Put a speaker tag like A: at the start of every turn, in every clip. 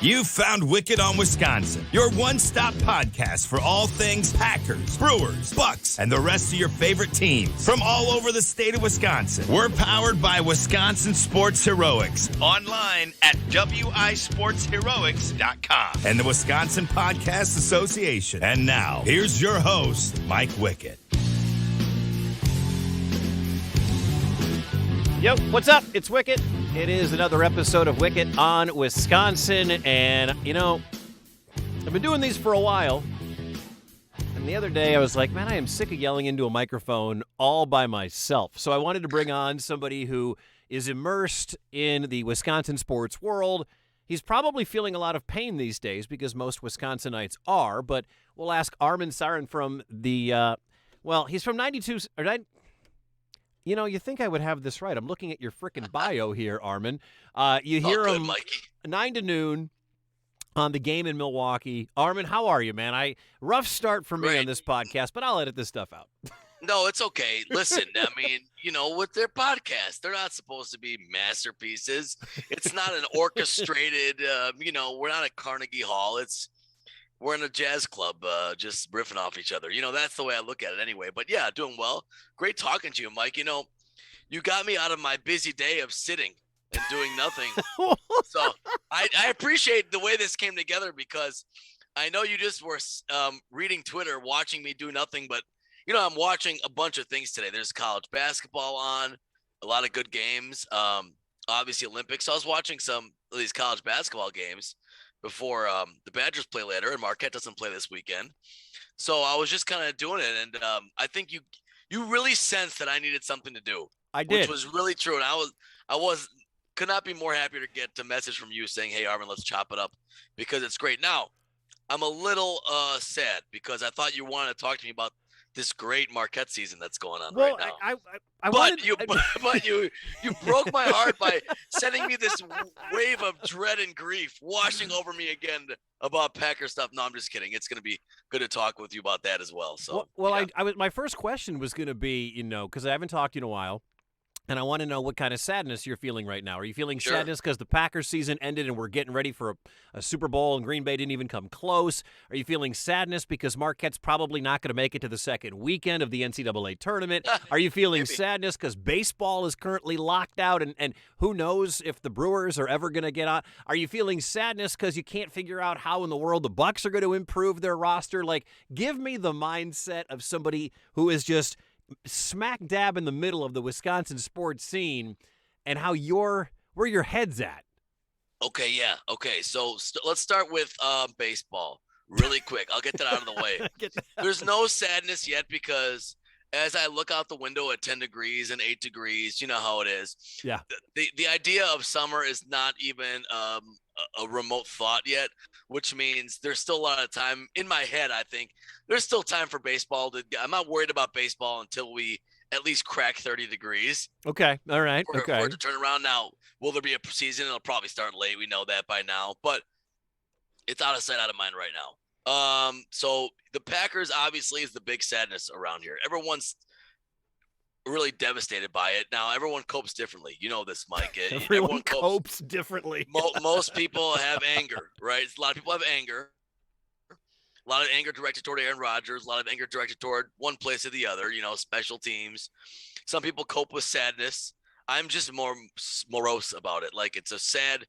A: You've found Wickett on Wisconsin, your one-stop podcast for all things Packers, Brewers, Bucks, and the rest of your favorite teams from all over the state of Wisconsin. We're powered by Wisconsin Sports Heroics, online at wisportsheroics.com and the Wisconsin Podcast Association. And now, here's your host, Mike Wickett.
B: Yo, what's up? It's Wickett. It is another episode of Wickett on Wisconsin, and, you know, I've been doing these for a while, and the other day I was like, man, I am sick of yelling into a microphone all by myself, so I wanted to bring on somebody who is immersed in the Wisconsin sports world. He's probably feeling a lot of pain these days because most Wisconsinites are, but we'll ask Armen Saryan from the, he's from 92, or 9. You know, you think I would have this right. I'm looking at your frickin' bio here, Armen. You hear him 9 to noon on the game in Milwaukee. Armen, how are you, man? Rough start for me on this podcast, but I'll edit this stuff out.
C: No, it's okay. Listen, I mean, you know, with their podcast, they're not supposed to be masterpieces. It's not an orchestrated, we're not at Carnegie Hall. We're in a jazz club, just riffing off each other. You know, that's the way I look at it anyway. But, yeah, doing well. Great talking to you, Mike. You know, you got me out of my busy day of sitting and doing nothing. So I appreciate the way this came together because I know you just were reading Twitter, watching me do nothing. But, you know, I'm watching a bunch of things today. There's college basketball on, a lot of good games, obviously Olympics. So I was watching some of these college basketball games before the Badgers play later, and Marquette doesn't play this weekend. So I was just kind of doing it, and I think you really sensed that I needed something to do.
B: I did.
C: Which was really true, and I could not be more happier to get a message from you saying, hey, Armen, let's chop it up, because it's great. Now, I'm a little sad because I thought you wanted to talk to me about this great Marquette season that's going on right now. But you broke my heart by sending me this wave of dread and grief washing over me again about Packer stuff. No, I'm just kidding. It's going to be good to talk with you about that as well. So,
B: yeah. My first question was going to be, you know, because I haven't talked to you in a while. And I want to know what kind of sadness you're feeling right now. Are you feeling sadness because the Packers season ended and we're getting ready for a Super Bowl and Green Bay didn't even come close? Are you feeling sadness because Marquette's probably not going to make it to the second weekend of the NCAA tournament? Are you feeling sadness because baseball is currently locked out and who knows if the Brewers are ever going to get on? Are you feeling sadness because you can't figure out how in the world the Bucks are going to improve their roster? Like, give me the mindset of somebody who is just smack dab in the middle of the Wisconsin sports scene and how where your head's at.
C: Okay, yeah. Okay, so let's start with baseball really quick. I'll get that out of the way. There's no sadness yet because as I look out the window at 10 degrees and 8 degrees, you know how it is.
B: Yeah.
C: The idea of summer is not even a remote thought yet, which means there's still a lot of time in my head. I think there's still time for baseball. I'm not worried about baseball until we at least crack 30 degrees.
B: Okay. All right.
C: For it to turn around. Now, will there be a season? It'll probably start late. We know that by now, but it's out of sight, out of mind right now. So the Packers obviously is the big sadness around here. Everyone's really devastated by it. Now, everyone copes differently. You know this, Mike.
B: Everyone copes differently.
C: Most people have anger, right? A lot of people have anger. A lot of anger directed toward Aaron Rodgers. A lot of anger directed toward one place or the other, you know, special teams. Some people cope with sadness. I'm just more morose about it. Like, it's a sad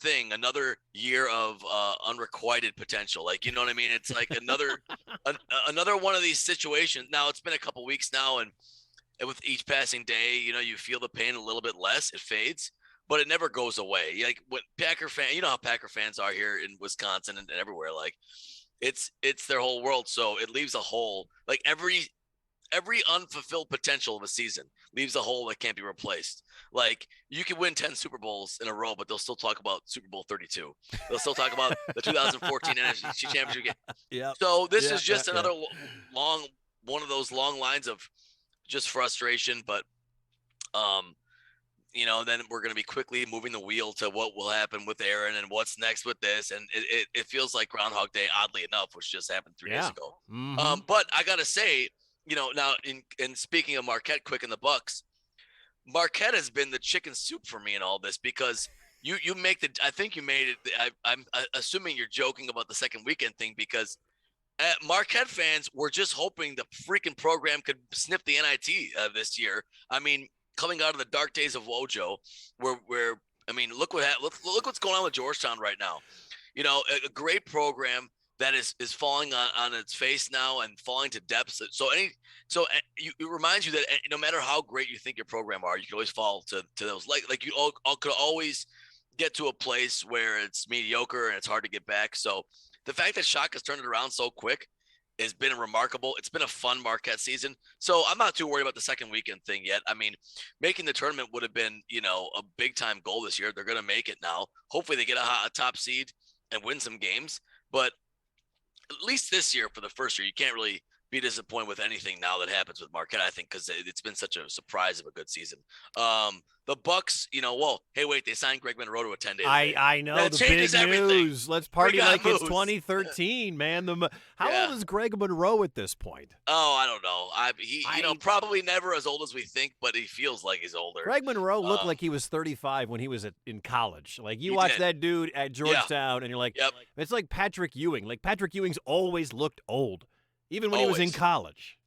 C: thing. Another year of unrequited potential. Like, you know what I mean? It's like another one of these situations. Now, it's been a couple weeks now, and with each passing day, you know, you feel the pain a little bit less. It fades, but it never goes away. Like, when Packer fan, you know how Packer fans are here in Wisconsin and everywhere. Like, it's their whole world. So it leaves a hole. Like, every unfulfilled potential of a season leaves a hole that can't be replaced. Like, you can win 10 Super Bowls in a row, but they'll still talk about Super Bowl 32. They'll still talk about the 2014 NFC Championship game.
B: Yeah.
C: So this is just another one of those long lines of just frustration. But, then we're going to be quickly moving the wheel to what will happen with Aaron and what's next with this. And it feels like Groundhog Day, oddly enough, which just happened 3 days ago.
B: Mm-hmm.
C: But I got to say, now in speaking of Marquette quick in the Bucks, Marquette has been the chicken soup for me in all this because you make the. I think you made it. I'm assuming you're joking about the second weekend thing because Marquette fans were just hoping the freaking program could sniff the NIT this year. I mean, coming out of the dark days of Wojo, where I mean, look what's going on with Georgetown right now. You know, a great program that is falling on its face now and falling to depths. It reminds you that no matter how great you think your program are, you can always fall to those like you all could always get to a place where it's mediocre and it's hard to get back. So the fact that Shock has turned it around so quick has been remarkable. It's been a fun Marquette season. So I'm not too worried about the second weekend thing yet. I mean, making the tournament would have been, a big time goal this year. They're going to make it now. Hopefully they get a top seed and win some games. But at least this year, for the first year, you can't really be disappointed with anything now that happens with Marquette, I think, because it's been such a surprise of a good season. The Bucks, hey, wait, they signed Greg Monroe to a 10-day.
B: I know, that the big
C: everything.
B: News. Let's party like it's 2013, man. How old is Greg Monroe at this point?
C: Oh, I don't know. Probably never as old as we think, but he feels like he's older.
B: Greg Monroe looked like he was 35 when he was in college. Like, you watch that dude at Georgetown, and you're like, it's like Patrick Ewing. Like, Patrick Ewing's always looked old, even when he was in college.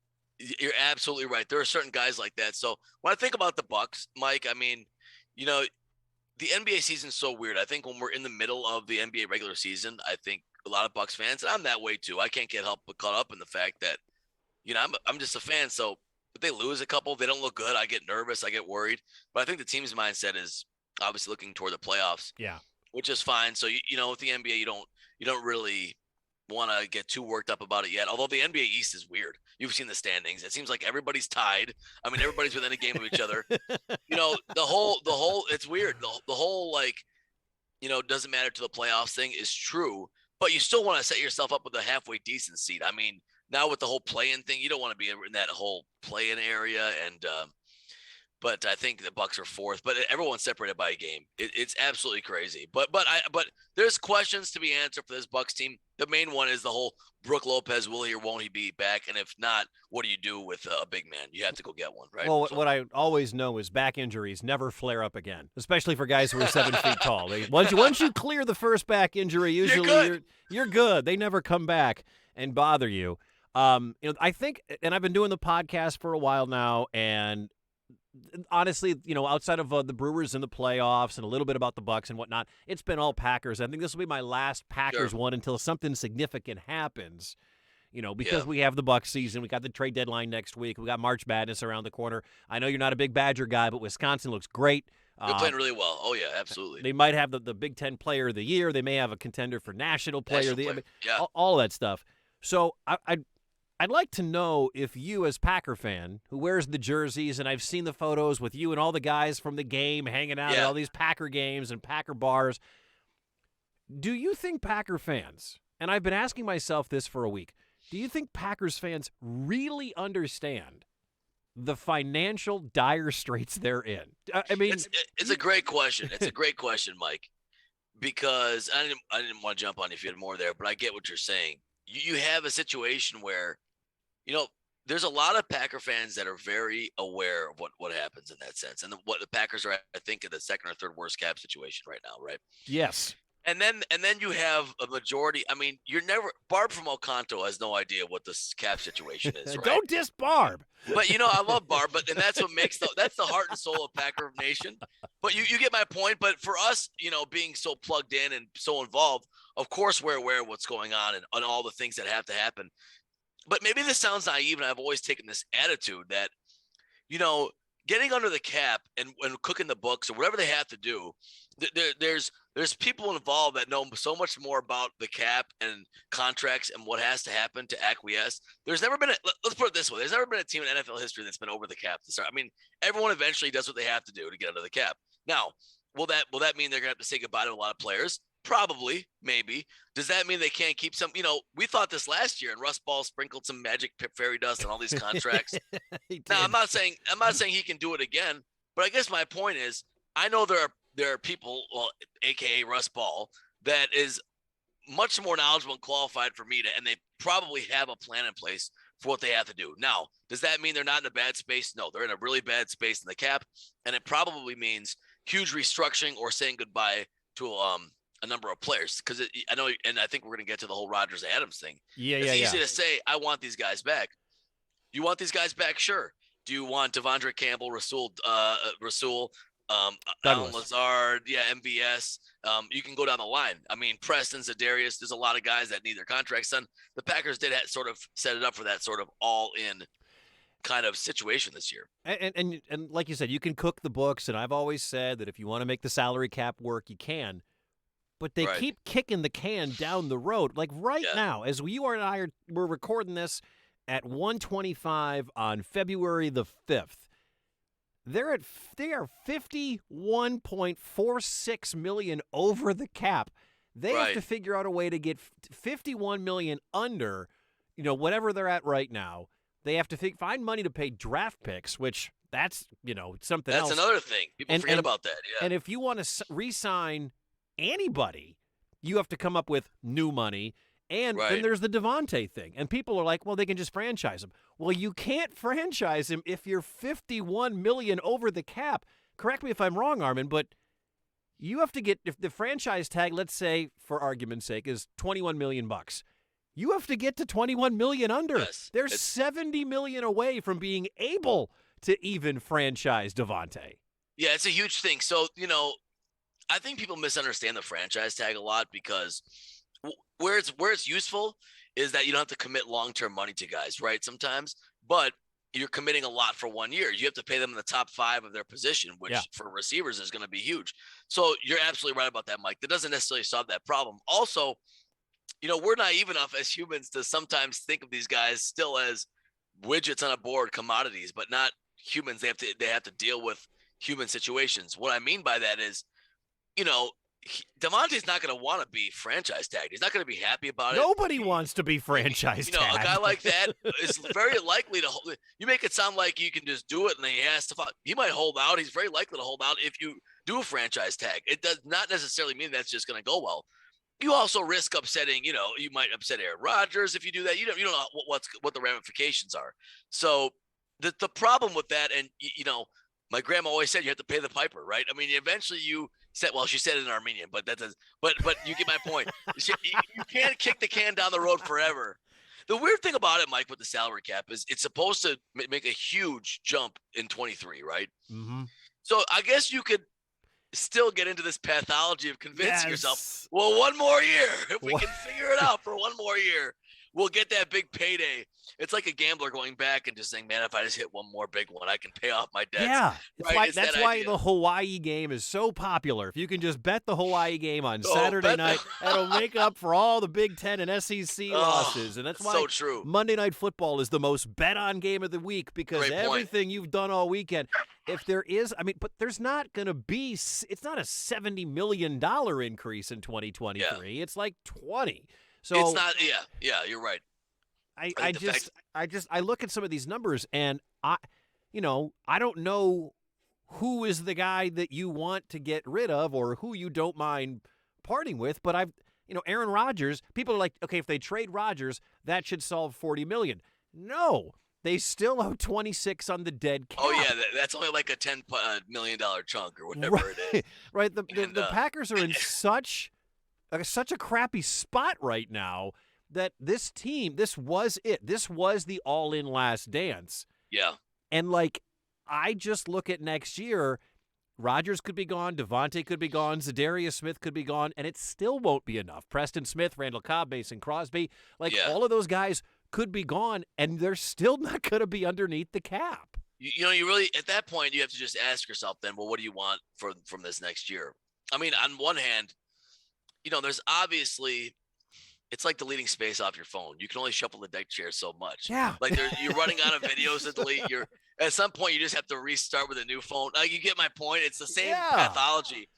C: You're absolutely right. There are certain guys like that. So when I think about the Bucks, Mike, I mean, the NBA season is so weird. I think when we're in the middle of the NBA regular season, I think a lot of Bucks fans, and I'm that way too. I can't help but caught up in the fact that, I'm just a fan. So if they lose a couple, they don't look good, I get nervous, I get worried. But I think the team's mindset is obviously looking toward the playoffs.
B: Yeah,
C: which is fine. So with the NBA, you don't really want to get too worked up about it yet. Although the NBA East is weird. You've seen the standings. It seems like everybody's tied. I mean, everybody's within a game of each other. The whole it's weird. The whole doesn't matter to the playoffs thing is true, but you still want to set yourself up with a halfway decent seed. I mean, now with the whole play-in thing, you don't want to be in that whole play-in area and but I think the Bucks are fourth. But everyone's separated by a game. It's absolutely crazy. But there's questions to be answered for this Bucks team. The main one is the whole Brook Lopez, will he or won't he be back? And if not, what do you do with a big man? You have to go get one, right?
B: Well, what I always know is back injuries never flare up again, especially for guys who are 7 feet tall. Once you clear the first back injury, usually you're good. They never come back and bother you. I think, and I've been doing the podcast for a while now, and honestly, outside of the Brewers in the playoffs and a little bit about the Bucks and whatnot, it's been all Packers. I think this will be my last Packers one until something significant happens, because we have the Bucks season. We got the trade deadline next week. We got March Madness around the corner. I know you're not a big Badger guy, but Wisconsin looks great.
C: They're playing really well. Oh, yeah, absolutely.
B: They might have the Big Ten Player of the Year. They may have a contender for National Player of the Year. All that stuff. So I'd like to know if you, as Packer fan, who wears the jerseys, and I've seen the photos with you and all the guys from the game hanging out at all these Packer games and Packer bars, do you think Packer fans, and I've been asking myself this for a week, do you think Packers fans really understand the financial dire straits they're in? I mean,
C: it's a great question. It's a great question, Mike, because I didn't want to jump on you if you had more there, but I get what you're saying. You have a situation where, there's a lot of Packer fans that are very aware of what happens in that sense. And what the Packers are, I think, in the second or third worst cap situation right now, right?
B: Yes.
C: And then you have a majority. I mean, Barb from Oconto has no idea what this cap situation is, right?
B: Don't diss Barb.
C: But, I love Barb, and that's what makes that's the heart and soul of Packer Nation. But you get my point. But for us, being so plugged in and so involved, of course, we're aware of what's going on and all the things that have to happen. But maybe this sounds naive, and I've always taken this attitude that, getting under the cap and cooking the books or whatever they have to do, there's people involved that know so much more about the cap and contracts and what has to happen to acquiesce. There's never been let's put it this way. There's never been a team in NFL history that's been over the cap to start. I mean, everyone eventually does what they have to do to get under the cap. Now, will that mean they're going to have to say goodbye to a lot of players? Probably, maybe. Does that mean they can't keep some? We thought this last year, and Russ Ball sprinkled some magic fairy dust on all these contracts. Now, I'm not saying he can do it again, but I guess my point is, I know there are people, well, aka Russ Ball, that is much more knowledgeable and qualified for me and they probably have a plan in place for what they have to do. Now, does that mean they're not in a bad space? No, they're in a really bad space in the cap, and it probably means huge restructuring or saying goodbye to a number of players. Because I know, and I think we're going to get to the whole Rodgers Adams thing. It's easy to say, I want these guys back. You want these guys back? Sure. Do you want Devondre Campbell, Rasul, Alan Lazard, MVS? You can go down the line. I mean, Preston, Zadarius, there's a lot of guys that need their contracts done. The Packers did sort of set it up for that sort of all-in kind of situation this year.
B: And like you said, you can cook the books, and I've always said that if you want to make the salary cap work, you can. But they keep kicking the can down the road. Like now, as you and I we're recording this at 1:25 on February the 5th, they are $51.46 million over the cap. They have to figure out a way to get $51 million under, whatever they're at right now. They have to find money to pay draft picks, which that's something else.
C: That's another thing. People forget about that. Yeah.
B: And if you want to re-sign anybody, you have to come up with new money. And then there's the Devontae thing. And people are like, well, they can just franchise him. Well, you can't franchise him if you're $51 million over the cap. Correct me if I'm wrong, Armen, but you have to get, if the franchise tag, let's say, for argument's sake, is $21 million, you have to get to $21 million under.
C: Yes,
B: They're $70 million away from being able to even franchise Devontae.
C: Yeah, it's a huge thing. So, I think people misunderstand the franchise tag a lot because where it's useful is that you don't have to commit long-term money to guys, right? Sometimes, but you're committing a lot for 1 year. You have to pay them in the top 5 of their position, which for receivers is going to be huge. So you're absolutely right about that, Mike. That doesn't necessarily solve that problem. Also, we're naive enough as humans to sometimes think of these guys still as widgets on a board, commodities, but not humans. They have to deal with human situations. What I mean by that is, Devontae's not going to want to be franchise tagged. He's not going to be happy about it.
B: Nobody wants to be franchise tagged.
C: A guy like that is very likely to hold. You make it sound like you can just do it and he has to. He might hold out. He's very likely to hold out if you do a franchise tag. It does not necessarily mean that's just going to go well. You also risk upsetting. You might upset Aaron Rodgers if you do that. You don't know what the ramifications are. So the problem with that, and my grandma always said you have to pay the piper, right? I mean, eventually you said, well, she said it in Armenian, but that does, but you get my point. You can't kick the can down the road forever. The weird thing about it, Mike, with the salary cap is it's supposed to make a huge jump in 23, right?
B: Mm-hmm.
C: So I guess you could still get into this pathology of convincing yourself, well, one more year, if we can figure it out for one more year, we'll get that big payday. It's like a gambler going back and just saying, man, if I just hit one more big one, I can pay off my debts.
B: Yeah,
C: right?
B: That's why the Hawaii game is so popular. If you can just bet the Hawaii game on Saturday night, that'll make up for all the Big Ten and SEC losses. And that's why
C: so true.
B: Monday Night Football is the most bet-on game of the week because everything you've done all weekend, if there is, but there's not going to be, it's not a $70 million increase in 2023. Yeah. It's like 20. So
C: it's not, you're right.
B: I look at some of these numbers and I don't know who is the guy that you want to get rid of or who you don't mind parting with, but Aaron Rodgers, people are like, okay, if they trade Rodgers, that should solve $40 million. No, they still owe 26 on the dead cap.
C: Oh yeah, that's only like a $10 million chunk or whatever it is.
B: Right, the Packers are in such a crappy spot right now that this team, this was it. This was the all-in last dance.
C: Yeah.
B: And, I just look at next year, Rodgers could be gone, Devontae could be gone, Zadarius Smith could be gone, and it still won't be enough. Preston Smith, Randall Cobb, Mason Crosby, all of those guys could be gone, and they're still not going to be underneath the cap.
C: You really, at that point, you have to just ask yourself then, well, what do you want from this next year? I memean, on one hand, there's obviously – it's like deleting space off your phone. You can only shuffle the deck chair so much.
B: Yeah.
C: You're running out of videos to delete. At some point, you just have to restart with a new phone. You get my point. It's the same pathology,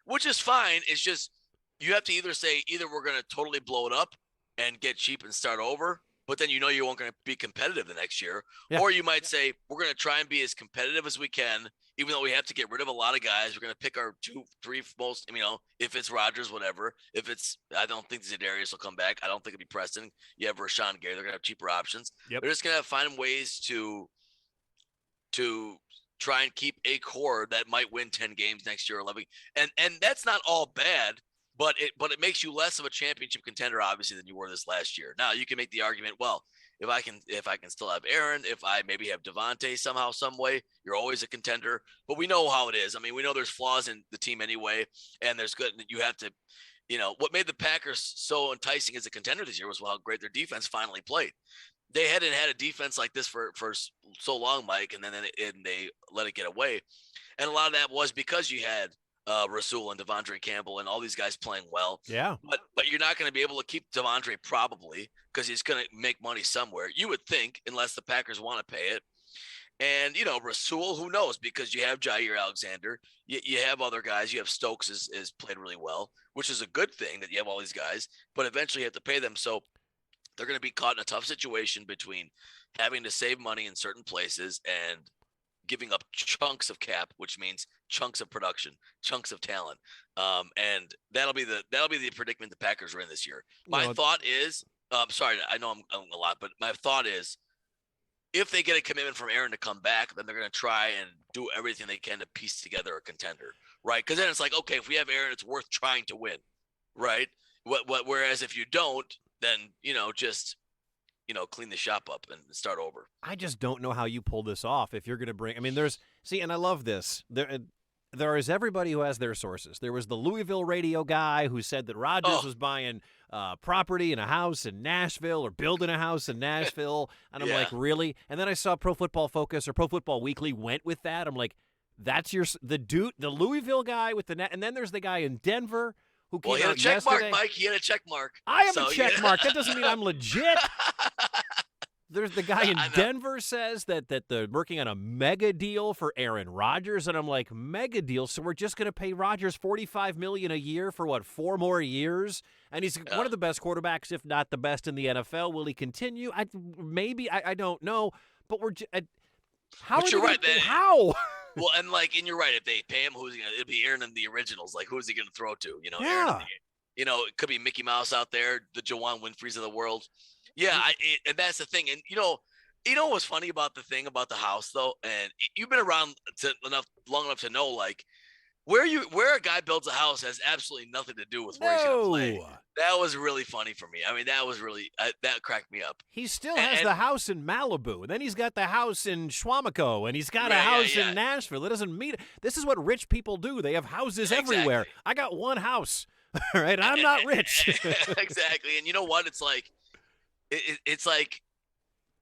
C: which is fine. It's just you have to either say we're going to totally blow it up and get cheap and start over, but then you weren't going to be competitive the next year. Yeah. Or you might say we're going to try and be as competitive as we can, even though we have to get rid of a lot of guys. We're going to pick our 2, 3 most, if it's Rodgers, whatever. If it's, I don't think Zadarius will come back. I don't think it'll be Preston. You have Rashawn Gary. They're going to have cheaper options.
B: Yep.
C: They're just going to find ways to try and keep a core that might win 10 games next year, 11. And that's not all bad, but it makes you less of a championship contender, obviously, than you were this last year. Now you can make the argument, well, if I can still have Aaron, if I maybe have Devontae somehow, some way, you're always a contender. But we know how it is. I mean, we know there's flaws in the team anyway, and there's good. You have to, what made the Packers so enticing as a contender this year was how great their defense finally played. They hadn't had a defense like this for so long, Mike, and then they let it get away. And a lot of that was because you had Rasul and Devondre Campbell and all these guys playing well.
B: Yeah.
C: But you're not going to be able to keep Devondre probably because he's going to make money somewhere. You would think, unless the Packers want to pay it. And, Rasul, who knows? Because you have Jair Alexander. You have other guys. You have Stokes is played really well, which is a good thing that you have all these guys. But eventually you have to pay them. So they're going to be caught in a tough situation between having to save money in certain places and giving up chunks of cap, which means chunks of production, chunks of talent. And that'll be the predicament the Packers are in this year. My thought is, sorry, I know I'm a lot, but my thought is if they get a commitment from Aaron to come back, then they're going to try and do everything they can to piece together a contender, right? Because then it's like, okay, if we have Aaron, it's worth trying to win, right? Whereas if you don't, then, just clean the shop up and start over.
B: I just don't know how you pull this off if you're going to bring – I mean, and I love this. There is everybody who has their sources. There was the Louisville radio guy who said that Rodgers was buying property and a house in Nashville or building a house in Nashville. And I'm like, really? And then I saw Pro Football Focus or Pro Football Weekly went with that. I'm like, that's the Louisville guy with the – and then there's the guy in Denver – who came
C: he had
B: out
C: a check
B: yesterday.
C: mark, Mike. He had a check mark.
B: I have a check mark. That doesn't mean I'm legit. There's the guy in Denver says that they're working on a mega deal for Aaron Rodgers, and I'm like, mega deal? So we're just going to pay Rodgers $45 million a year for, 4 more years? And he's one of the best quarterbacks, if not the best in the NFL. Will he continue? I don't know. But how are they going to how?
C: Well, and you're right. If they pay him, it'll be Aaron and the originals. Like, who's he going to throw to?
B: Yeah.
C: Aaron, it could be Mickey Mouse out there, the Jawan Winfreys of the world. Yeah, and that's the thing. And what's funny about the thing about the house though, and you've been around long enough to know where a guy builds a house has absolutely nothing to do with where he's going to play. That was really funny for me. I mean, that was really that cracked me up.
B: He still has the house in Malibu, and then he's got the house in Schwamico, and he's got a house in Nashville. It doesn't mean this is what rich people do. They have houses everywhere. I got one house, all right? I'm not rich.
C: Exactly, and you know what? It's like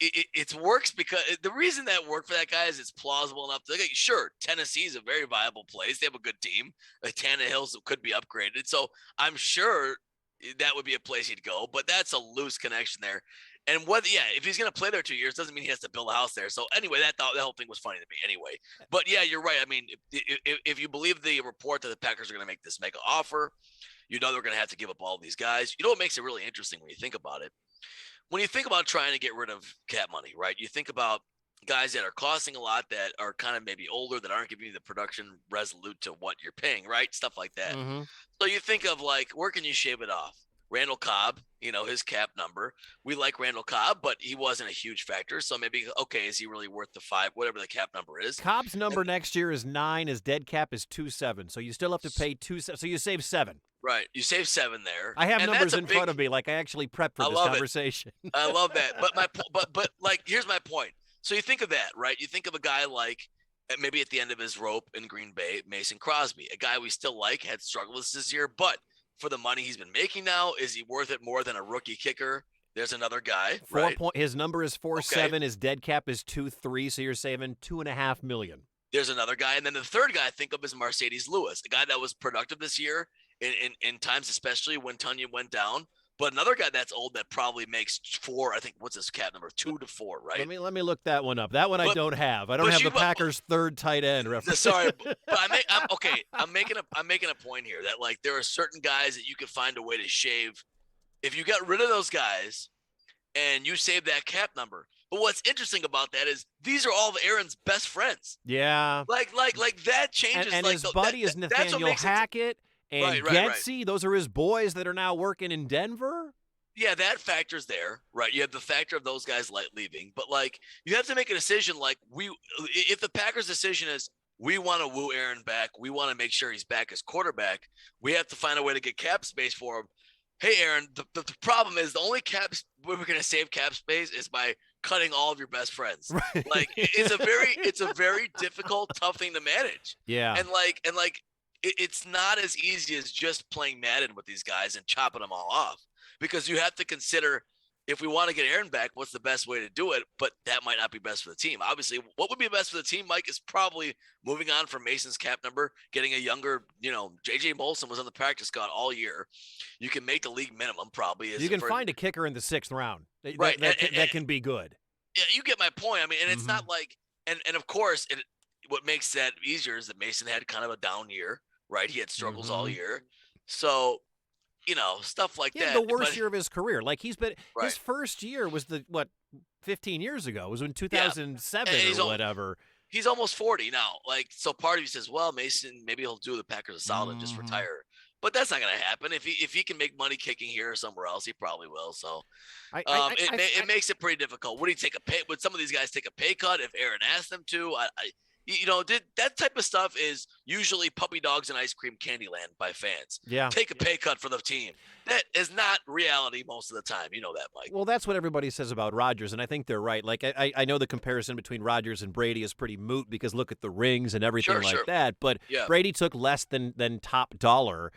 C: it works because the reason that worked for that guy is it's plausible enough to sure, Tennessee is a very viable place. They have a good team. Tannehill's could be upgraded. So I'm sure that would be a place he'd go, but that's a loose connection there. And if he's going to play there 2 years, doesn't mean he has to build a house there. So anyway, that whole thing was funny to me anyway. But yeah, you're right. I mean, if you believe the report that the Packers are going to make this mega offer, they're going to have to give up all these guys. You know what makes it really interesting when you think about it? When you think about trying to get rid of cap money, right? You think about guys that are costing a lot, that are kind of maybe older, that aren't giving you the production resolute to what you're paying, right? Stuff like that. Mm-hmm. So you think of where can you shave it off? Randall Cobb, his cap number. We like Randall Cobb, but he wasn't a huge factor. So maybe, okay, is he really worth the 5, whatever the cap number is?
B: Cobb's number next year is 9. His dead cap is 2.7. So you still have to pay 2.7. So you save 7.
C: Right. You save 7 there.
B: I have numbers in front of me. I actually prepped for this conversation.
C: I love that. But here's my point. So you think of that, right? You think of a guy maybe at the end of his rope in Green Bay, Mason Crosby, a guy we still had struggles this year, but for the money he's been making now, is he worth it more than a rookie kicker? There's another guy, right?
B: His number is 4.7. His dead cap is 2.3. So you're saving $2.5 million.
C: There's another guy. And then the third guy I think of is Mercedes Lewis, a guy that was productive this year in times, especially when Tunyon went down. But another guy that's old that probably makes 4, I think, what's his cap number? 2 to 4, right?
B: Let me look that one up. That one I don't have. I don't have the Packers' third tight end reference.
C: Sorry, but I'm making a point here that there are certain guys that you could find a way to shave. If you got rid of those guys and you save that cap number. But what's interesting about that is these are all of Aaron's best friends.
B: Yeah.
C: Like that changes.
B: And his buddy is Nathaniel Hackett. And Getsy, those are his boys that are now working in Denver?
C: yeah, that factor's there, right? You have the factor of those guys leaving, but like you have to make a decision. Like if the Packers' decision is we want to woo Aaron back, we want to make sure he's back as quarterback, we have to find a way to get cap space for him. Hey, Aaron, the problem is the only cap way we're going to save cap space is by cutting all of your best friends.
B: Right.
C: Like it's a very difficult, tough thing to manage.
B: Yeah.
C: And it's not as easy as just playing Madden with these guys and chopping them all off, because you have to consider if we want to get Aaron back, what's the best way to do it? But that might not be best for the team. Obviously, what would be best for the team, Mike, is probably moving on from Mason's cap number, getting a younger, J.J. Molson was on the practice squad all year. You can make the league minimum probably.
B: You can find a kicker in the 6th round.
C: Right.
B: That can be good.
C: Yeah, you get my point. I mean, and it's not like, and of course, what makes that easier is that Mason had kind of a down year, right? He had struggles all year. So, stuff like that.
B: The worst year of his career. Like his
C: Right.
B: first year was 15 years ago. It was in 2007 or whatever.
C: He's almost 40 now. Like, so part of you says, well, Mason, maybe he'll do the Packers a solid and just retire. But that's not going to happen. If he can make money kicking here or somewhere else, he probably will. So it makes it pretty difficult. Would he take a pay? Would some of these guys take a pay cut if Aaron asked them to? That type of stuff is usually puppy dogs and ice cream Candyland by fans.
B: Yeah.
C: Take a pay cut for the team. That is not reality most of the time. You know that, Mike.
B: Well, that's what everybody says about Rodgers, and I think they're right. Like, I know the comparison between Rodgers and Brady is pretty moot because look at the rings and everything that. But Brady took less than top dollar.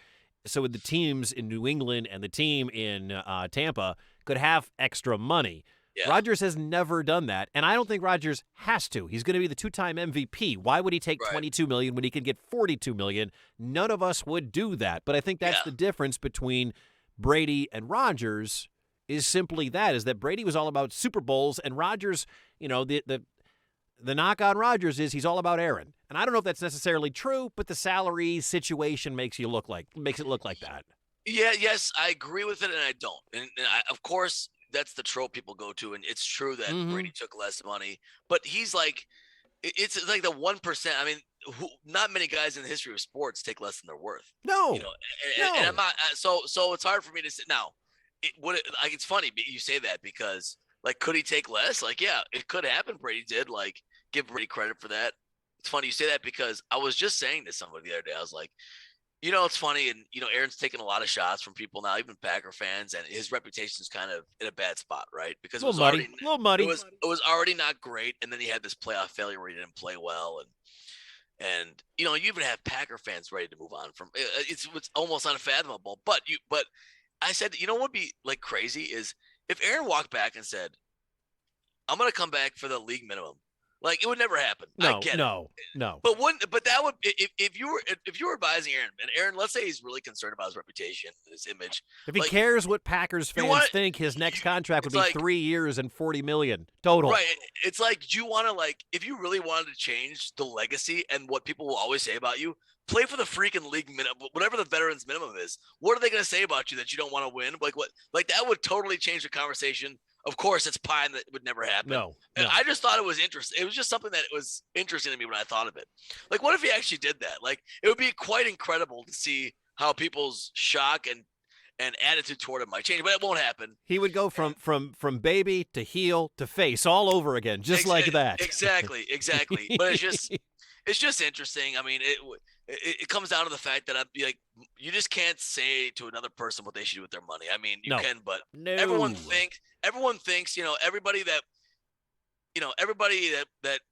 B: So the teams in New England and the team in Tampa could have extra money.
C: Yeah.
B: Rodgers has never done that, and I don't think Rodgers has to. He's going to be the 2-time MVP. Why would he take $22 million when he can get $42 million? None of us would do that. But I think that's the difference between Brady and Rodgers is simply that, is that Brady was all about Super Bowls, and Rodgers, the knock on Rodgers is he's all about Aaron. And I don't know if that's necessarily true, but the salary situation makes it look like that.
C: Yeah, yes, I agree with it, and I don't. And of course, that's the trope people go to, and it's true that Brady took less money, but he's like, it's like the 1%. I mean, not many guys in the history of sports take less than they're worth.
B: No,
C: and I'm not. So it's hard for me to say now. It's funny you say that because like, could he take less? Like, yeah, it could happen. Brady did. Like, give Brady credit for that. It's funny you say that because I was just saying to somebody the other day. I was like, it's funny, and Aaron's taking a lot of shots from people now, even Packer fans, and his reputation's kind of in a bad spot, right? Because it was already
B: muddy.
C: It was already not great, and then he had this playoff failure where he didn't play well, and you even have Packer fans ready to move on from. It's almost unfathomable. But I said, what would be like crazy is if Aaron walked back and said, "I'm going to come back for the league minimum." Like, it would never happen. I get it. No. But that would, if you were advising Aaron, and Aaron, let's say he's really concerned about his reputation, his image.
B: If he cares what Packers fans think, his next contract would be 3 years and $40 million total.
C: Right. It's like, do you want to, if you really wanted to change the legacy and what people will always say about you, play for the freaking league minimum, whatever the veterans minimum is. What are they going to say about you that you don't want to win? Like that would totally change the conversation. Of course, it's pie that would never happen.
B: No.
C: And I just thought it was interesting. It was just something that was interesting to me when I thought of it. Like, what if he actually did that? Like, it would be quite incredible to see how people's shock and attitude toward him might change, but it won't happen.
B: He would go from baby to heel to face all over again, just like that.
C: Exactly. But it's just interesting. I mean, it comes down to the fact that you just can't say to another person what they should do with their money. I mean, you can, but everyone thinks, everybody that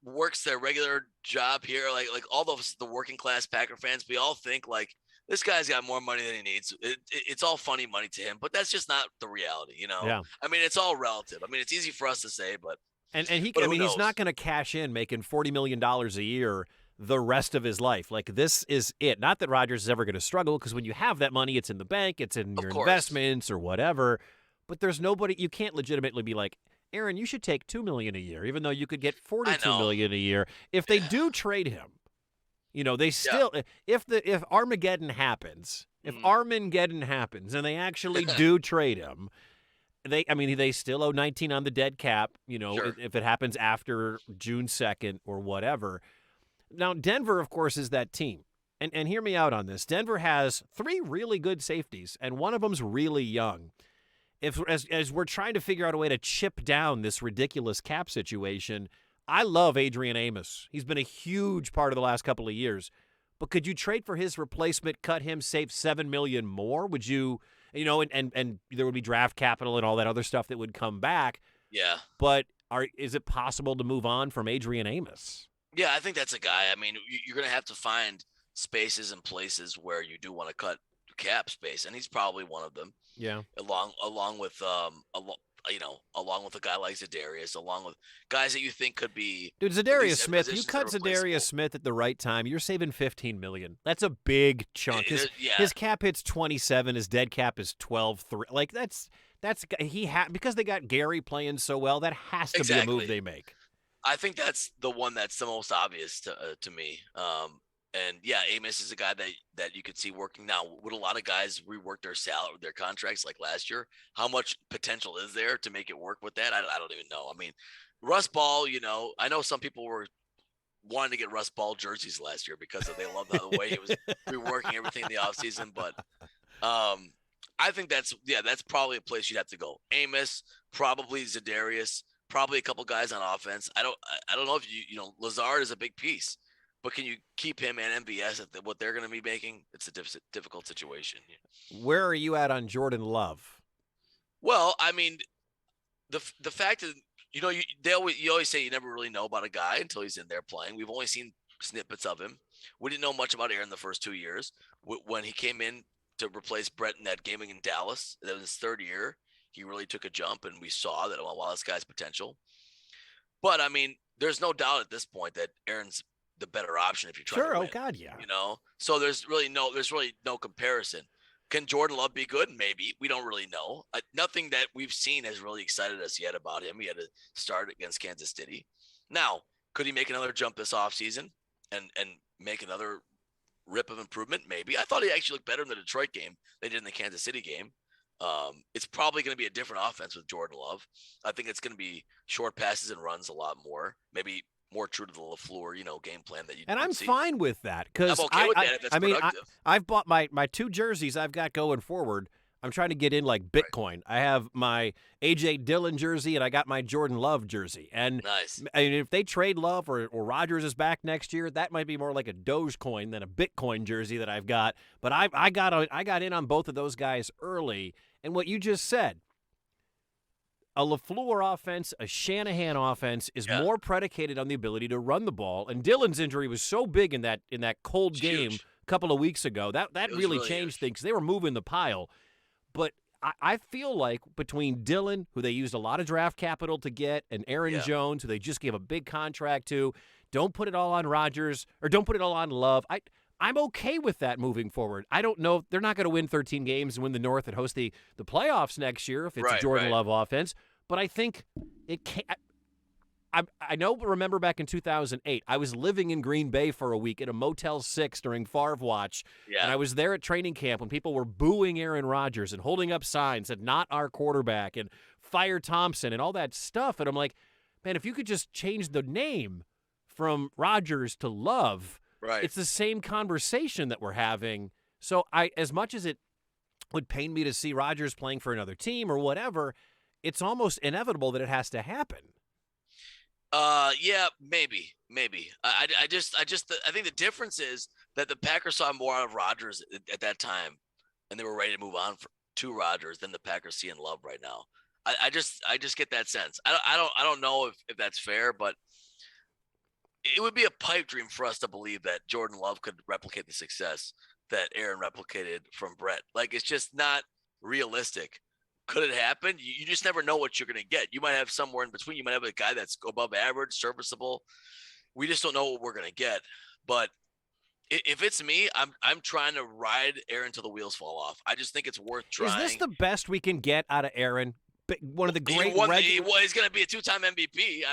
C: works their regular job here, like all the working class Packer fans, we all think like this guy's got more money than he needs. It's all funny money to him, but that's just not the reality,
B: Yeah.
C: I mean, it's all relative. I mean, it's easy for us to say, but
B: he's not going to cash in making $40 million a year the rest of his life. Like, this is it. Not that Rodgers is ever going to struggle, because when you have that money, it's in the bank, it's in your investments or whatever. But there's nobody, you can't legitimately be like, Aaron, you should take $2 million a year, even though you could get $42 million a year. If they do trade him, they still, if Armageddon happens, if Armageddon happens and they actually do trade him, they still owe 19 on the dead cap, if it happens after June 2nd or whatever. Now, Denver, of course, is that team. And hear me out on this. Denver has 3 really good safeties, and one of them's really young. as we're trying to figure out a way to chip down this ridiculous cap situation, I love Adrian Amos. He's been a huge part of the last couple of years. But could you trade for his replacement, cut him, save $7 million more? Would you, and there would be draft capital and all that other stuff that would come back.
C: Yeah.
B: But is it possible to move on from Adrian Amos?
C: Yeah, I think that's a guy. I mean, you're going to have to find spaces and places where you do want to cut cap space, and he's probably one of them.
B: Yeah.
C: Along with along with a guy like Zadarius, along with guys that you think could be.
B: Dude, Zadarius Smith, you cut Zadarius Smith at the right time, you're saving $15 million. That's a big chunk. His cap hits 27, his dead cap is 12.3. Like that's because they got Gary playing so well, that has to be a move they make.
C: I think that's the one that's the most obvious to me. And yeah, Amos is a guy that you could see working now. Would a lot of guys rework their salary, their contracts like last year? How much potential is there to make it work with that? I don't even know. I mean, Russ Ball, I know some people were wanting to get Russ Ball jerseys last year because they loved the way he was reworking everything in the offseason. But I think that's probably a place you'd have to go. Amos, probably Zadarius, probably a couple guys on offense. I don't know if Lazard is a big piece. But can you keep him and MVS at what they're going to be making? It's a difficult situation.
B: Where are you at on Jordan Love?
C: Well, I mean, the fact that you always say you never really know about a guy until he's in there playing. We've only seen snippets of him. We didn't know much about Aaron the first 2 years. When he came in to replace Brett in that game in Dallas, that was his third year. He really took a jump, and we saw that this guy's potential. But I mean, there's no doubt at this point that Aaron's the better option if you're trying to win.
B: Oh God, yeah.
C: So there's really no comparison. Can Jordan Love be good? Maybe. We don't really know. Nothing that we've seen has really excited us yet about him. He had to start against Kansas City. Now, could he make another jump this offseason and make another rip of improvement? Maybe. I thought he actually looked better in the Detroit game than he did in the Kansas City game. It's probably going to be a different offense with Jordan Love. I think it's going to be short passes and runs a lot more. Maybe more true to the LaFleur, game plan that you. And
B: I'm fine with that because
C: I'm okay with that if that's productive.
B: I've bought my 2 jerseys I've got going forward. I'm trying to get in like Bitcoin. Right. I have my AJ Dillon jersey and I got my Jordan Love jersey. And
C: nice.
B: I mean, if they trade Love or Rodgers is back next year, that might be more like a Dogecoin than a Bitcoin jersey that I've got. But I got in on both of those guys early. And what you just said. A LaFleur offense, a Shanahan offense is more predicated on the ability to run the ball. And Dillon's injury was so big in that cold game a couple of weeks ago. That really changed things. They were moving the pile. But I feel like between Dillon, who they used a lot of draft capital to get, and Aaron Jones, who they just gave a big contract to, don't put it all on Rodgers or don't put it all on Love. I'm okay with that moving forward. I don't know. They're not going to win 13 games and win the North and host the playoffs next year if it's a Jordan Love offense. But I think it can't. Remember back in 2008, I was living in Green Bay for a week at a Motel 6 during Favre Watch. Yeah. And I was there at training camp when people were booing Aaron Rodgers and holding up signs that not our quarterback and fire Thompson and all that stuff. And I'm like, man, if you could just change the name from Rodgers to Love. Right. It's the same conversation that we're having. So as much as it would pain me to see Rodgers playing for another team or whatever, it's almost inevitable that it has to happen.
C: Yeah, maybe. I think the difference is that the Packers saw more out of Rodgers at that time, and they were ready to move on to Rodgers than the Packers see in Love right now. I just get that sense. I don't know if that's fair, but it would be a pipe dream for us to believe that Jordan Love could replicate the success that Aaron replicated from Brett. Like, it's just not realistic. Could it happen? You just never know what you're going to get. You might have somewhere in between. You might have a guy that's above average, serviceable. We just don't know what we're going to get. But if it's me, I'm trying to ride Aaron till the wheels fall off. I just think it's worth trying.
B: Is this the best we can get out of Aaron? One of the great
C: he's going to be a 2-time MVP.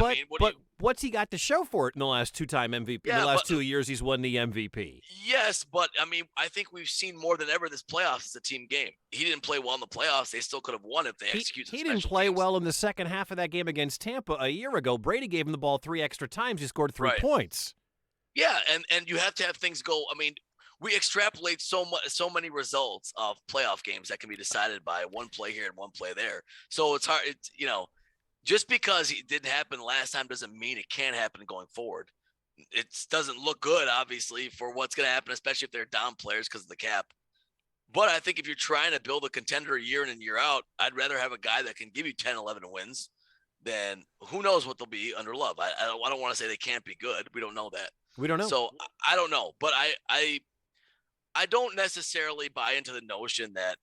B: But what's he got to show for it in the last 2-time MVP? In the last 2 years, he's won the MVP.
C: Yes, but I think we've seen more than ever this playoffs as a team game. He didn't play well in the playoffs. They still could have won if they executed.
B: He didn't play well in the second half of that game against Tampa a year ago. Brady gave him the ball 3 extra times. He scored 3 points.
C: Yeah, and you have to have things go. we extrapolate so many results of playoff games that can be decided by one play here and one play there. So it's hard. It's, just because it didn't happen last time doesn't mean it can't happen going forward. It doesn't look good, obviously, for what's going to happen, especially if they're down players because of the cap. But I think if you're trying to build a contender year in and year out, I'd rather have a guy that can give you 10, 11 wins than who knows what they'll be under Love. I don't want to say they can't be good. We don't know that.
B: We don't know.
C: So I don't know. But I don't necessarily buy into the notion that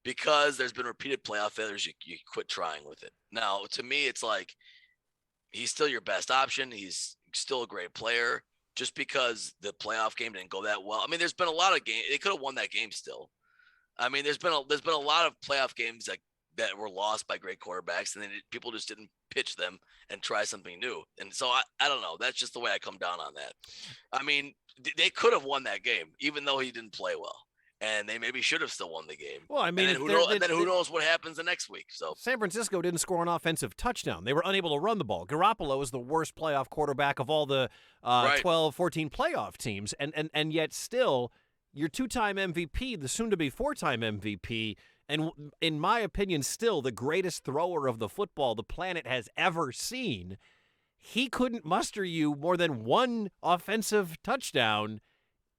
C: because there's been repeated playoff failures, you quit trying with it. Now, to me, it's like he's still your best option. He's still a great player. Just because the playoff game didn't go that well. I mean, there's been a lot of games. They could have won that game still. I mean, there's been a lot of playoff games that were lost by great quarterbacks, and then people just didn't pitch them and try something new. And so I don't know. That's just the way I come down on that. I mean, they could have won that game, even though he didn't play well. And they maybe should have still won the game.
B: Well, I mean,
C: and then who knows what happens the next week? So
B: San Francisco didn't score an offensive touchdown. They were unable to run the ball. Garoppolo is the worst playoff quarterback of all the 12, 14 playoff teams, and yet still, your two-time MVP, the soon-to-be four-time MVP, and in my opinion, still the greatest thrower of the football the planet has ever seen, he couldn't muster you more than one offensive touchdown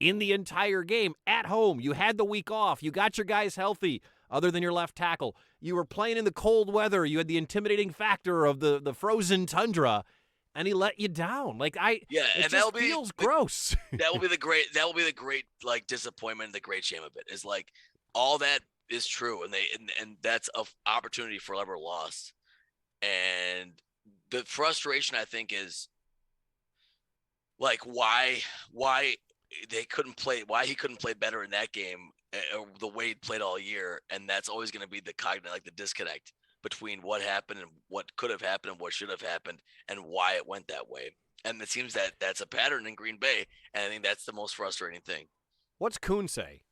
B: in the entire game at home. You had the week off. You got your guys healthy other than your left tackle. You were playing in the cold weather. You had the intimidating factor of the frozen tundra, and he let you down. It
C: and
B: just feels gross.
C: That will be the great like disappointment, the great shame of it is like all that is true, and that's an opportunity for ever lost. And the frustration I think is like why he couldn't play better in that game the way he played all year. And that's always going to be the disconnect between what happened and what could have happened and what should have happened and why it went that way. And it seems that that's a pattern in Green Bay. And I think that's the most frustrating thing.
B: What's Kuhn say?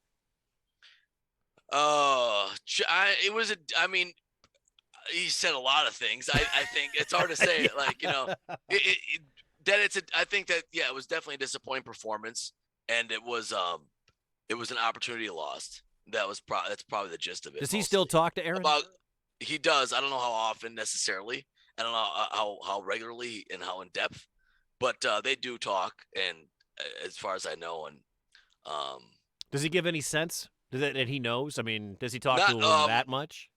C: He said a lot of things. I think it's hard to say I think that, it was definitely a disappointing performance. And it was an opportunity lost. That's probably the gist of it.
B: Does he still talk to Aaron?
C: He does. I don't know how often necessarily. I don't know how regularly and how in depth, but they do talk. And as far as I know, and
B: does he give any sense that he knows? I mean, does he talk to him that much?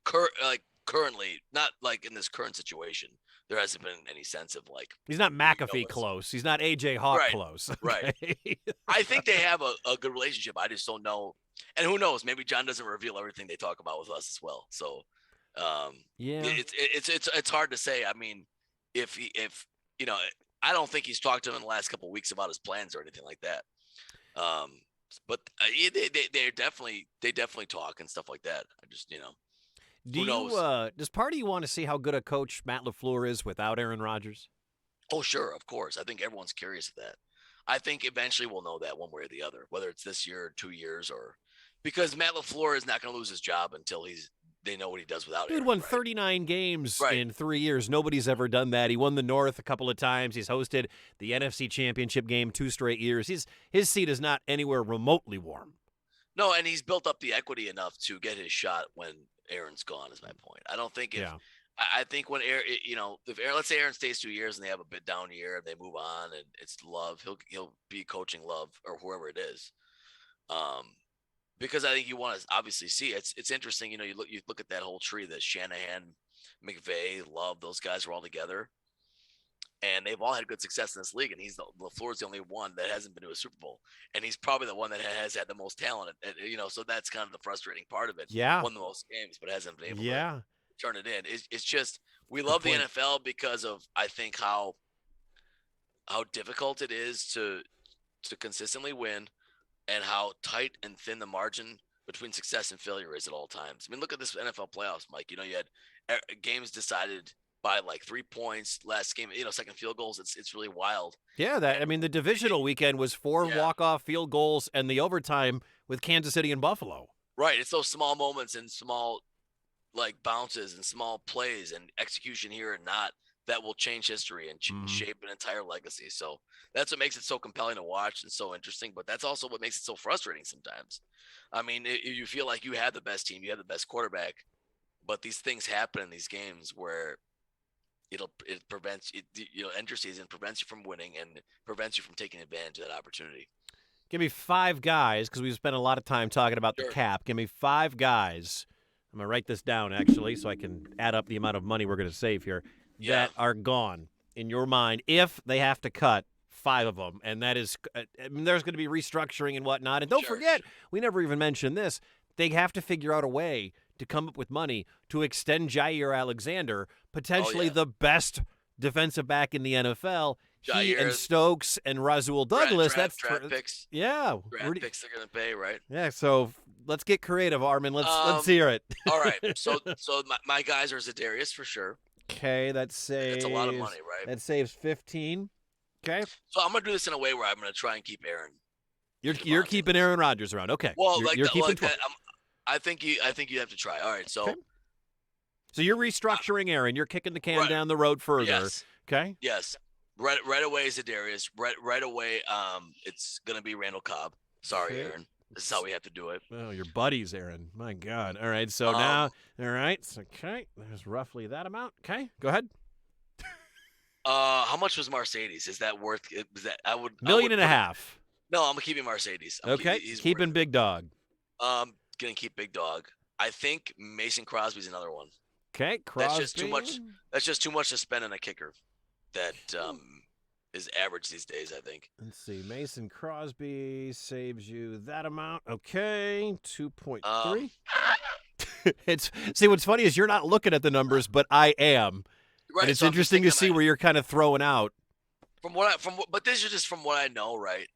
C: Currently, not like in this current situation. There hasn't been any sense of
B: he's not McAfee close. He's not AJ Hawk close. Okay.
C: Right. I think they have a good relationship. I just don't know. And who knows? Maybe John doesn't reveal everything they talk about with us as well. So, it's hard to say. I mean, if I don't think he's talked to him in the last couple of weeks about his plans or anything like that. But they definitely talk and stuff like that. I just
B: does part of you want to see how good a coach Matt LaFleur is without Aaron Rodgers?
C: Oh, sure, of course. I think everyone's curious of that. I think eventually we'll know that one way or the other, whether it's this year or 2 years, or because Matt LaFleur is not going to lose his job until they know what he does without.
B: Dude won 39 games in 3 years. Nobody's ever done that. He won the North a couple of times. He's hosted the NFC Championship game 2 straight years. His seat is not anywhere remotely warm.
C: No, and he's built up the equity enough to get his shot when Aaron's gone, is my point. I don't think I think when let's say Aaron stays 2 years and they have a bit down year and they move on and it's Love, he'll be coaching Love or whoever it is. Because I think you want to obviously see it's interesting. You look at that whole tree, that Shanahan, McVay, Love, those guys are all together, and they've all had good success in this league. And LaFleur's the only one that hasn't been to a Super Bowl, and he's probably the one that has had the most talent. So that's kind of the frustrating part of it.
B: Yeah,
C: won the most games, but hasn't been able to turn it in. It's just we love the NFL because of I think how difficult it is to consistently win, and how tight and thin the margin between success and failure is at all times. I mean, look at this NFL playoffs, Mike. You had games decided by 3 points last game, second field goals. It's really wild. Yeah,
B: the divisional weekend was 4 walk-off field goals and the overtime with Kansas City and Buffalo.
C: Right. It's those small moments and small bounces and small plays and execution here and not that will change history and shape an entire legacy. So that's what makes it so compelling to watch and so interesting. But that's also what makes it so frustrating sometimes. I mean, you feel like you have the best team, you have the best quarterback, but these things happen in these games where it prevents end your season, prevents you from winning, and prevents you from taking advantage of that opportunity.
B: Give me 5 guys, because we've spent a lot of time talking about the cap. Give me 5 guys. I'm going to write this down, actually, so I can add up the amount of money we're going to save here. That are gone in your mind if they have to cut 5 of them. And that is, there's going to be restructuring and whatnot. And don't forget, we never even mentioned this. They have to figure out a way to come up with money to extend Jair Alexander, potentially the best defensive back in the NFL. He and Stokes and Rasul Douglas.
C: Draft picks.
B: Yeah.
C: Draft picks they're going to pay, right?
B: Yeah, so let's get creative, Armen. Let's hear it.
C: All right. So my guys are Za'Darius for sure.
B: Okay, that's a lot of money, right? That saves 15. Okay.
C: So I'm gonna do this in a way where I'm gonna try and keep Aaron.
B: You're keeping Aaron Rodgers around. Okay.
C: Well,
B: you're keeping 12.
C: That, I think you have to try. All right. So.
B: Okay. So you're restructuring Aaron. You're kicking the can down the road further.
C: Yes.
B: Okay.
C: Yes. Right away is Za'Darius. Right away. It's gonna be Randall Cobb. Sorry, Aaron. This is how we have to do it.
B: Oh, your buddies, Aaron. My God. All right. So now, all right. So, okay. There's roughly that amount. Okay. Go ahead.
C: How much was Mercedes? Is that worth? Is that I would
B: $1.5 million.
C: No, I'm keeping Mercedes.
B: He's keeping Big Dog.
C: Gonna keep Big Dog. I think Mason Crosby's another one.
B: Okay, Crosby.
C: That's just too much. That's just too much to spend on a kicker. That is average these days, I think.
B: Let's see. Mason Crosby saves you that amount. Okay, 2.3. See, what's funny is you're not looking at the numbers, but I am.
C: Right,
B: and it's interesting to see where you're kind of throwing out.
C: But this is just from what I know, right?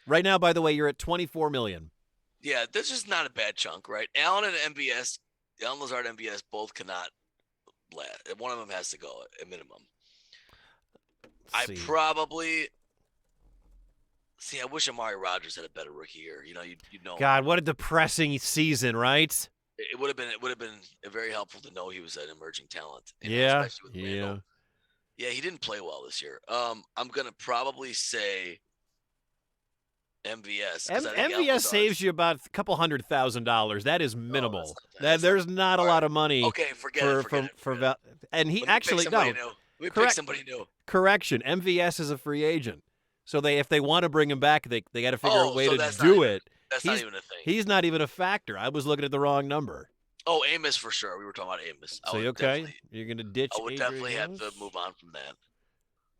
B: Right now, by the way, you're at $24 million.
C: Yeah, this is not a bad chunk, right? Allen and MVS, Allen Lazard and MVS both cannot last. One of them has to go at minimum. I wish Amari Rodgers had a better rookie year. You know.
B: God, what a depressing season, right?
C: It would have been very helpful to know he was an emerging talent.
B: Especially
C: with Randall. Yeah, he didn't play well this year. I'm gonna probably say MVS.
B: MVS saves you about a couple $100,000. That is minimal. There's not a lot of money.
C: Okay, forget it.
B: And he actually
C: we pick somebody new.
B: Correction, MVS is a free agent. So if they want to bring him back, they got to figure out a way to do it.
C: That's not even a thing.
B: He's not even a factor. I was looking at the wrong number.
C: Oh, Amos for sure. We were talking about Amos.
B: So okay, you're going to ditch.
C: I would definitely have to move on from that.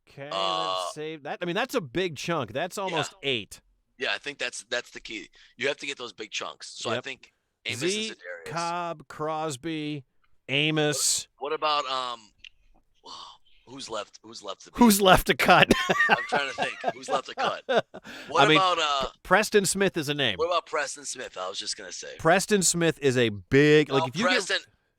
B: Okay, let's save that. I mean, that's a big chunk. That's almost 8.
C: Yeah, I think that's the key. You have to get those big chunks. So I think Amos and Za'Darius.
B: Cobb, Crosby, Amos.
C: What about who's left?
B: Who's left to cut?
C: I'm trying to think. Who's left to cut? What about
B: Preston Smith is a name.
C: What about Preston Smith? I was just gonna say.
B: Preston Smith is a big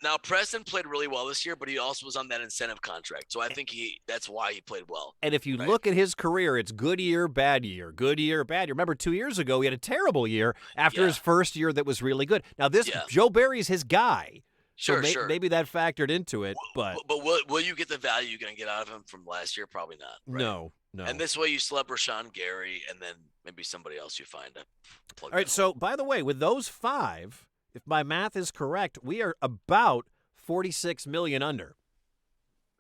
C: Now Preston played really well this year, but he also was on that incentive contract. So I think that's why he played well.
B: And if you look at his career, it's good year, bad year, good year, bad year. Remember 2 years ago he had a terrible year after his first year that was really good. Now Joe Barry's his guy. So maybe that factored into it, but
C: will you get the value you're going to get out of him from last year? Probably not. Right?
B: No.
C: And this way you slub Rashawn Gary and then maybe somebody else you find.
B: All right. So by the way, with those 5, if my math is correct, we are about $46 million under.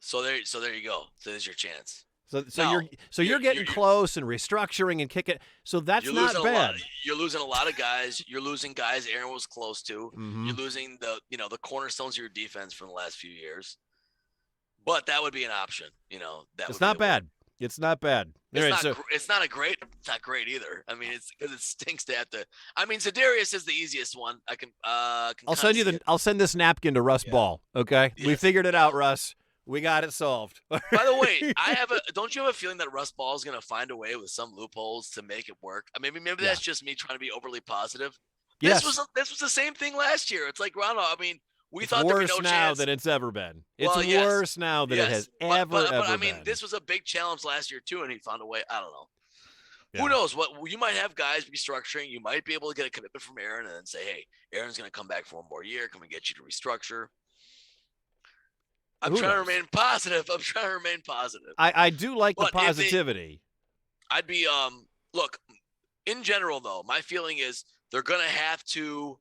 C: So there you go. So there's your chance.
B: So you're getting close and restructuring and kicking. So that's not bad.
C: You're losing a lot of guys. You're losing guys Aaron was close to.
B: Mm-hmm.
C: You're losing the cornerstones of your defense from the last few years. But that would be an option.
B: It's not bad. It's not bad.
C: It's not great either. I mean, it's because it stinks to have to. I mean, Za'Darius is the easiest one.
B: I'll send this napkin to Russ Ball. Okay, we figured it out, Russ. We got it solved.
C: By the way, don't you have a feeling that Russ Ball is going to find a way with some loopholes to make it work? I mean, maybe that's just me trying to be overly positive.
B: Yes.
C: This was the same thing last year. It's like Ronald. I mean, we thought
B: there'd
C: be no
B: chance. Worse now than it's ever been. It's worse now than it has ever
C: been. But I mean,
B: been.
C: This was a big challenge last year too, and he found a way. I don't know.
B: Yeah.
C: Who knows? What you might have guys restructuring. You might be able to get a commitment from Aaron and then say, "Hey, Aaron's going to come back for one more year. Can we get you to restructure?" I'm trying to remain positive.
B: I do like the
C: But
B: positivity.
C: I'd be look, in general though, my feeling is they're gonna have to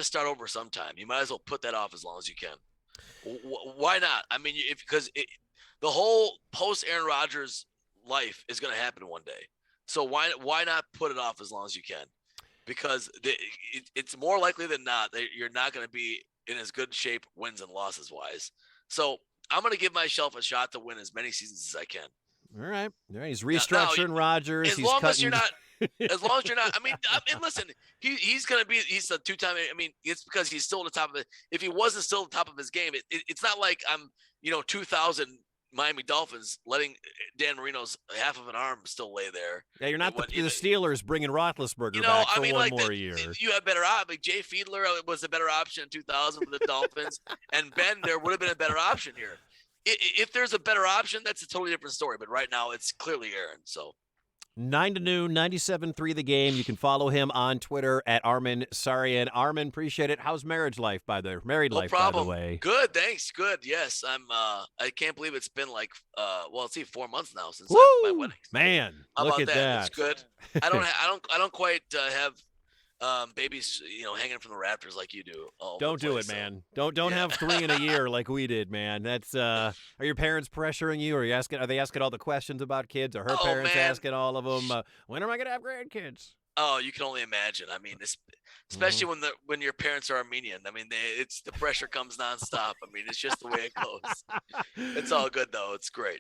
C: start over sometime. You might as well put that off as long as you can. Why not? I mean, because the whole post Aaron Rodgers life is gonna happen one day. So why not put it off as long as you can? Because it's more likely than not that you're not going to be in as good shape wins and losses wise. So I'm going to give myself a shot to win as many seasons as I can.
B: All right. He's restructuring Rodgers.
C: As long as you're not, I mean, listen, he's going to be, he's a 2-time. I mean, it's because he's still at the top of it. If he wasn't still at the top of his game, it's not like I'm, 2000 Miami Dolphins letting Dan Marino's half of an arm still lay there.
B: Yeah, you're not the Steelers bringing Roethlisberger back for one more year.
C: You have better option. Like Jay Fiedler was a better option in 2000 for the Dolphins, and Ben there would have been a better option here. If there's a better option, that's a totally different story. But right now, it's clearly Aaron. So
B: 9 to noon, 97.3 The Game. You can follow him on Twitter at Armen Saryan. Armen, appreciate it. How's marriage life, by the way?
C: Good, thanks. Good. Yes, I can't believe it's been like 4 months now since
B: Woo!
C: my wedding.
B: Man, look at that.
C: It's good. I don't quite have babies, hanging from the rafters like you do.
B: Don't do it, man. Don't have 3 in a year like we did, man. That's are your parents pressuring you? Or are they asking all the questions about kids? Or her parents asking all of them? When am I gonna have grandkids?
C: Oh, you can only imagine. I mean, especially when your parents are Armenian. I mean, the pressure comes nonstop. I mean, it's just the way it goes. It's all good though. It's great.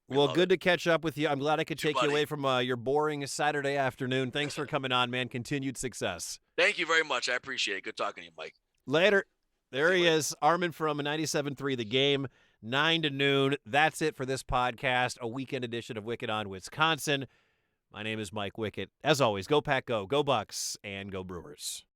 B: Well, good to catch up with you. I'm glad I could take you away from your boring Saturday afternoon. Thanks for coming on, man. Continued success.
C: Thank you very much. I appreciate it. Good talking to you, Mike.
B: Later. There he is, Armen from 97.3 The Game, 9 to noon. That's it for this podcast, a weekend edition of Wickett on Wisconsin. My name is Mike Wickett. As always, go Pack, go Bucks, and go Brewers.